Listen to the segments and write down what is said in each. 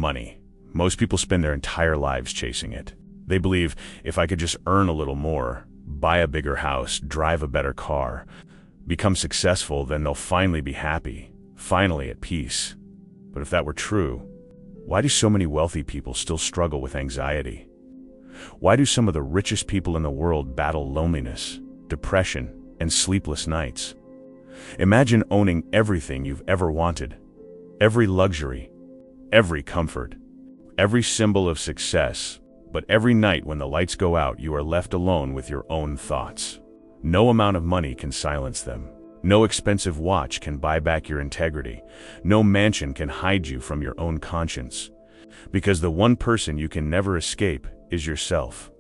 money. Most people spend their entire lives chasing it. They believe, if I could just earn a little more, buy a bigger house, drive a better car, become successful, then they'll finally be happy, finally at peace. But if that were true, why do so many wealthy people still struggle with anxiety? Why do some of the richest people in the world battle loneliness, depression, and sleepless nights? Imagine owning everything you've ever wanted, every luxury, every comfort, every symbol of success, but every night when the lights go out, you are left alone with your own thoughts. No amount of money can silence them. No expensive watch can buy back your integrity. No mansion can hide you from your own conscience. Because the one person you can never escape is yourself.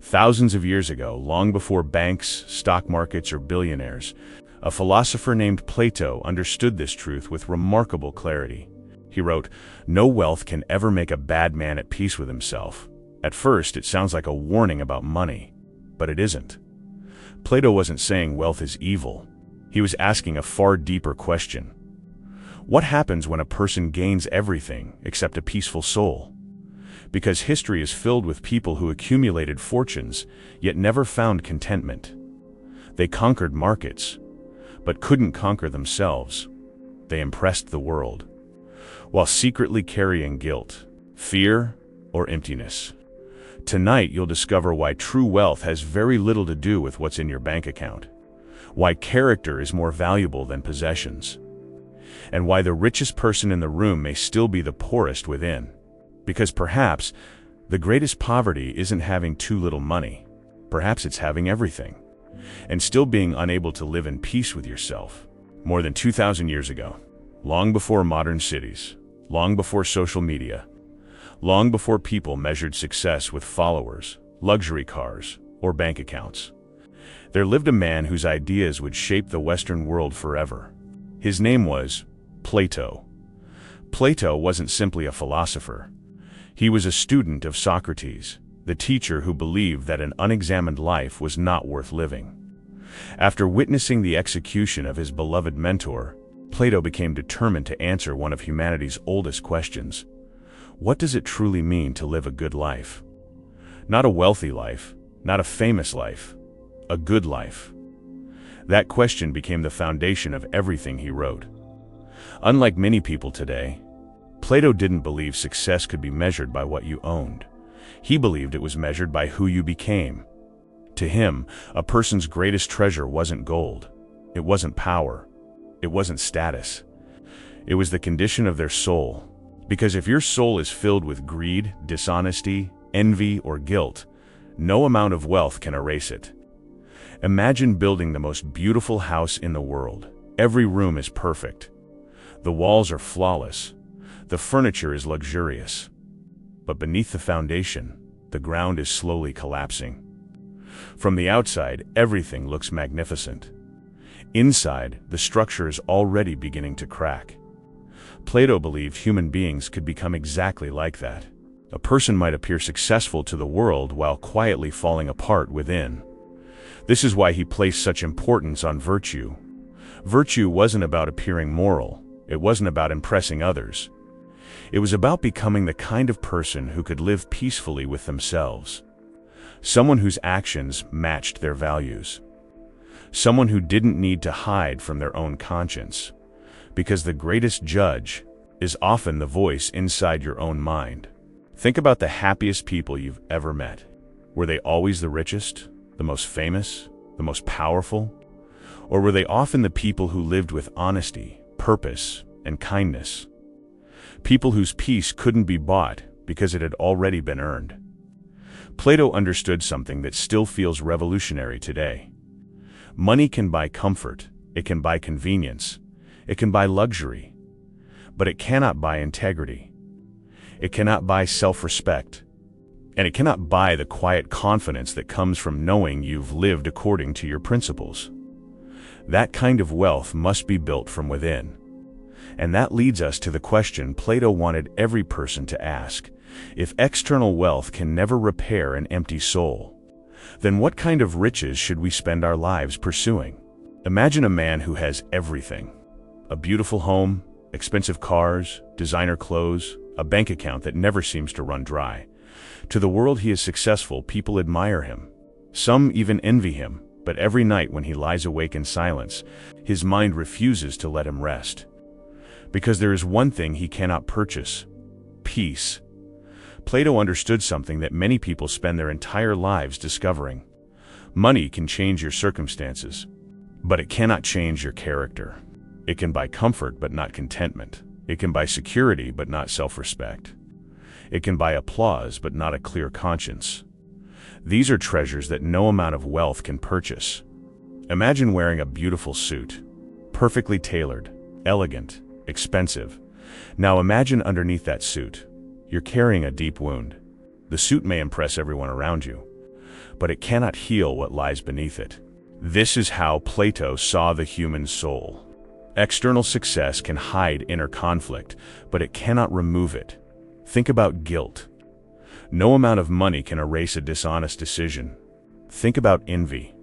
Thousands of years ago, long before banks, stock markets, or billionaires, a philosopher named Plato understood this truth with remarkable clarity. He wrote, "No wealth can ever make a bad man at peace with himself." At first, it sounds like a warning about money, but it isn't. Plato wasn't saying wealth is evil. He was asking a far deeper question. What happens when a person gains everything except a peaceful soul? Because history is filled with people who accumulated fortunes, yet never found contentment. They conquered markets, but couldn't conquer themselves. They impressed the world, while secretly carrying guilt, fear, or emptiness. Tonight, you'll discover why true wealth has very little to do with what's in your bank account, why character is more valuable than possessions, and why the richest person in the room may still be the poorest within. Because perhaps the greatest poverty isn't having too little money. Perhaps it's having everything, and still being unable to live in peace with yourself. More than 2,000 years ago, long before modern cities, long before social media, long before people measured success with followers, luxury cars, or bank accounts, there lived a man whose ideas would shape the Western world forever. His name was Plato. Plato wasn't simply a philosopher. He was a student of Socrates, the teacher who believed that an unexamined life was not worth living. After witnessing the execution of his beloved mentor, Plato became determined to answer one of humanity's oldest questions. What does it truly mean to live a good life? Not a wealthy life, not a famous life, a good life. That question became the foundation of everything he wrote. Unlike many people today, Plato didn't believe success could be measured by what you owned. He believed it was measured by who you became. To him, a person's greatest treasure wasn't gold. It wasn't power. It wasn't status. It was the condition of their soul. Because if your soul is filled with greed, dishonesty, envy, or guilt, no amount of wealth can erase it. Imagine building the most beautiful house in the world. Every room is perfect. The walls are flawless. The furniture is luxurious. But beneath the foundation, the ground is slowly collapsing. From the outside, everything looks magnificent. Inside, the structure is already beginning to crack. Plato believed human beings could become exactly like that. A person might appear successful to the world while quietly falling apart within. This is why he placed such importance on virtue. Virtue wasn't about appearing moral. It wasn't about impressing others. It was about becoming the kind of person who could live peacefully with themselves. Someone whose actions matched their values. Someone who didn't need to hide from their own conscience. Because the greatest judge is often the voice inside your own mind. Think about the happiest people you've ever met. Were they always the richest, the most famous, the most powerful? Or were they often the people who lived with honesty, purpose, and kindness? People whose peace couldn't be bought because it had already been earned. Plato understood something that still feels revolutionary today. Money can buy comfort, it can buy convenience, it can buy luxury, but it cannot buy integrity. It cannot buy self-respect, and it cannot buy the quiet confidence that comes from knowing you've lived according to your principles. That kind of wealth must be built from within. And that leads us to the question Plato wanted every person to ask. If external wealth can never repair an empty soul, then what kind of riches should we spend our lives pursuing? Imagine a man who has everything. A beautiful home, expensive cars, designer clothes, a bank account that never seems to run dry. To the world he is successful, people admire him. Some even envy him, but every night when he lies awake in silence, his mind refuses to let him rest. Because there is one thing he cannot purchase: peace. Plato understood something that many people spend their entire lives discovering. Money can change your circumstances, but it cannot change your character. It can buy comfort but not contentment. It can buy security but not self-respect. It can buy applause but not a clear conscience. These are treasures that no amount of wealth can purchase. Imagine wearing a beautiful suit, perfectly tailored, elegant, expensive. Now imagine underneath that suit, you're carrying a deep wound. The suit may impress everyone around you, but it cannot heal what lies beneath it. This is how Plato saw the human soul. External success can hide inner conflict, but it cannot remove it. Think about guilt. No amount of money can erase a dishonest decision. Think about envy.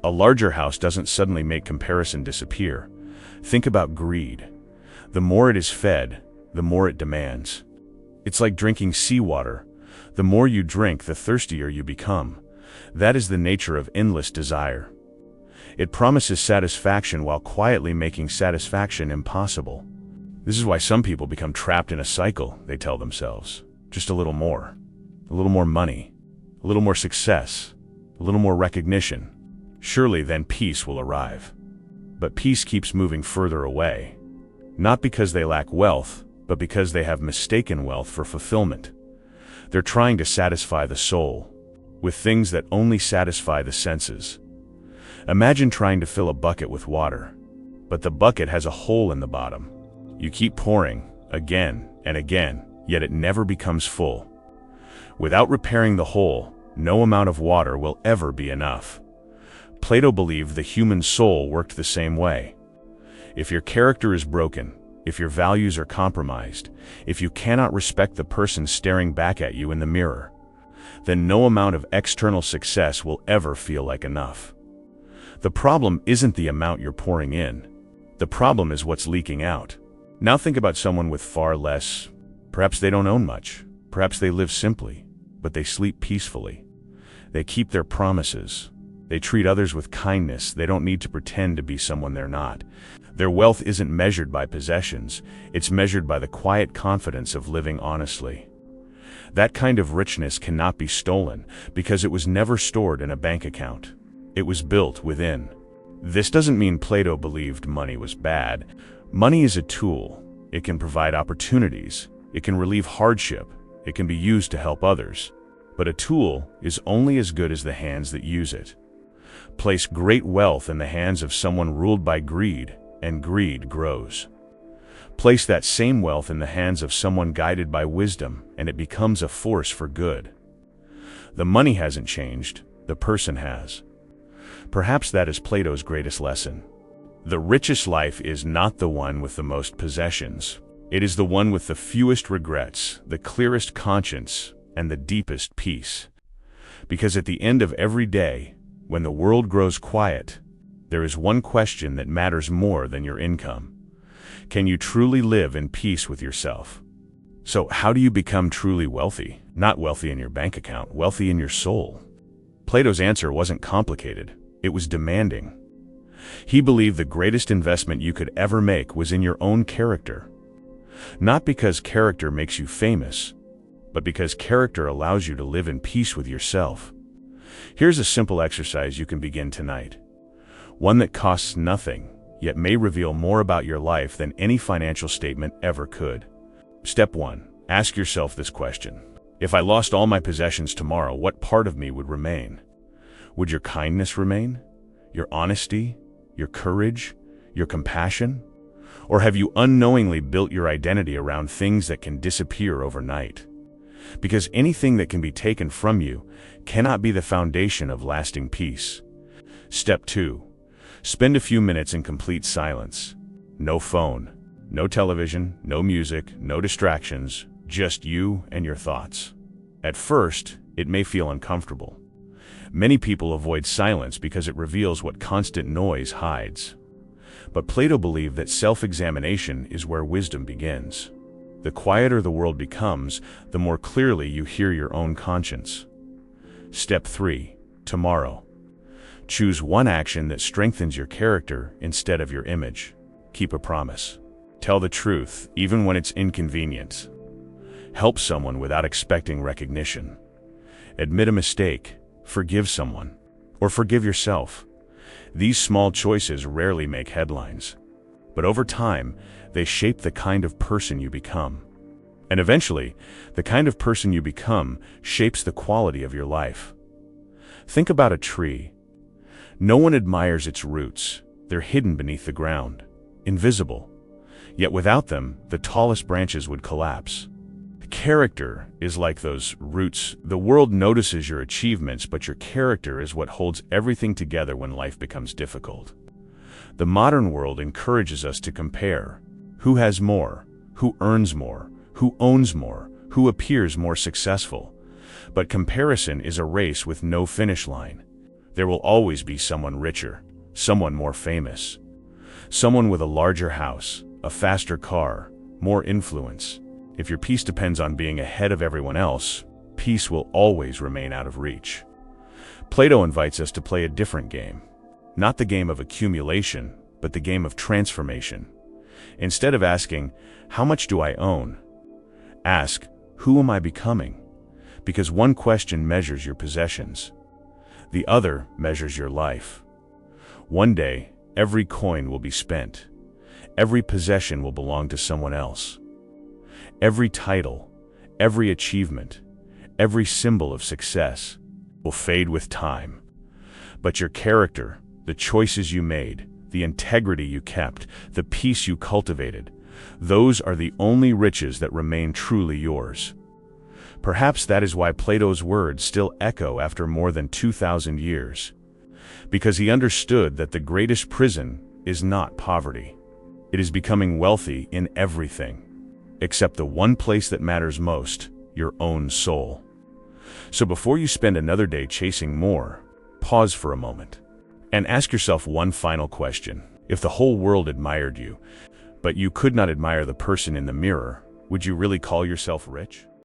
A larger house doesn't suddenly make comparison disappear. Think about greed. The more it is fed, the more it demands. It's like drinking seawater. The more you drink, the thirstier you become. That is the nature of endless desire. It promises satisfaction while quietly making satisfaction impossible. This is why some people become trapped in a cycle. They tell themselves, just a little more money, a little more success, a little more recognition. Surely then peace will arrive. But peace keeps moving further away. Not because they lack wealth, but because they have mistaken wealth for fulfillment. They're trying to satisfy the soul with things that only satisfy the senses. Imagine trying to fill a bucket with water, but the bucket has a hole in the bottom. You keep pouring again and again, yet it never becomes full. Without repairing the hole, no amount of water will ever be enough. Plato believed the human soul worked the same way. If your character is broken, if your values are compromised, if you cannot respect the person staring back at you in the mirror, then no amount of external success will ever feel like enough. The problem isn't the amount you're pouring in. The problem is what's leaking out. Now think about someone with far less. Perhaps they don't own much. Perhaps they live simply, but they sleep peacefully. They keep their promises. They treat others with kindness. They don't need to pretend to be someone they're not. Their wealth isn't measured by possessions. It's measured by the quiet confidence of living honestly. That kind of richness cannot be stolen because it was never stored in a bank account. It was built within. This doesn't mean Plato believed money was bad. Money is a tool. It can provide opportunities. It can relieve hardship. It can be used to help others. But a tool is only as good as the hands that use it. Place great wealth in the hands of someone ruled by greed, and greed grows. Place that same wealth in the hands of someone guided by wisdom, and it becomes a force for good. The money hasn't changed, the person has. Perhaps that is Plato's greatest lesson. The richest life is not the one with the most possessions. It is the one with the fewest regrets, the clearest conscience, and the deepest peace. Because at the end of every day, when the world grows quiet, there is one question that matters more than your income. Can you truly live in peace with yourself? So how do you become truly wealthy? Not wealthy in your bank account, wealthy in your soul. Plato's answer wasn't complicated. It was demanding. He believed the greatest investment you could ever make was in your own character. Not because character makes you famous, but because character allows you to live in peace with yourself. Here's a simple exercise you can begin tonight. One that costs nothing, yet may reveal more about your life than any financial statement ever could. Step 1. Ask yourself this question. If I lost all my possessions tomorrow, what part of me would remain? Would your kindness remain? Your honesty? Your courage? Your compassion? Or have you unknowingly built your identity around things that can disappear overnight? Because anything that can be taken from you cannot be the foundation of lasting peace. Step 2. Spend a few minutes in complete silence. No phone, no television, no music, no distractions, just you and your thoughts. At first, it may feel uncomfortable. Many people avoid silence because it reveals what constant noise hides. But Plato believed that self-examination is where wisdom begins. The quieter the world becomes, the more clearly you hear your own conscience. Step 3. Tomorrow. Choose one action that strengthens your character instead of your image. Keep a promise. Tell the truth, even when it's inconvenient. Help someone without expecting recognition. Admit a mistake. Forgive someone. Or forgive yourself. These small choices rarely make headlines, but over time, they shape the kind of person you become. And eventually, the kind of person you become shapes the quality of your life. Think about a tree. No one admires its roots. They're hidden beneath the ground, invisible. Yet without them, the tallest branches would collapse. Character is like those roots. The world notices your achievements, but your character is what holds everything together when life becomes difficult. The modern world encourages us to compare. Who has more? Who earns more? Who owns more? Who appears more successful? But comparison is a race with no finish line. There will always be someone richer, someone more famous, someone with a larger house, a faster car, more influence. If your peace depends on being ahead of everyone else, peace will always remain out of reach. Plato invites us to play a different game. Not the game of accumulation, but the game of transformation. Instead of asking, "How much do I own?" ask, "Who am I becoming?" Because one question measures your possessions. The other measures your life. One day, every coin will be spent. Every possession will belong to someone else. Every title, every achievement, every symbol of success will fade with time. But your character, the choices you made, the integrity you kept, the peace you cultivated, those are the only riches that remain truly yours. Perhaps that is why Plato's words still echo after more than 2,000 years. Because he understood that the greatest prison is not poverty. It is becoming wealthy in everything, except the one place that matters most, your own soul. So before you spend another day chasing more, pause for a moment and ask yourself one final question. If the whole world admired you, but you could not admire the person in the mirror, would you really call yourself rich?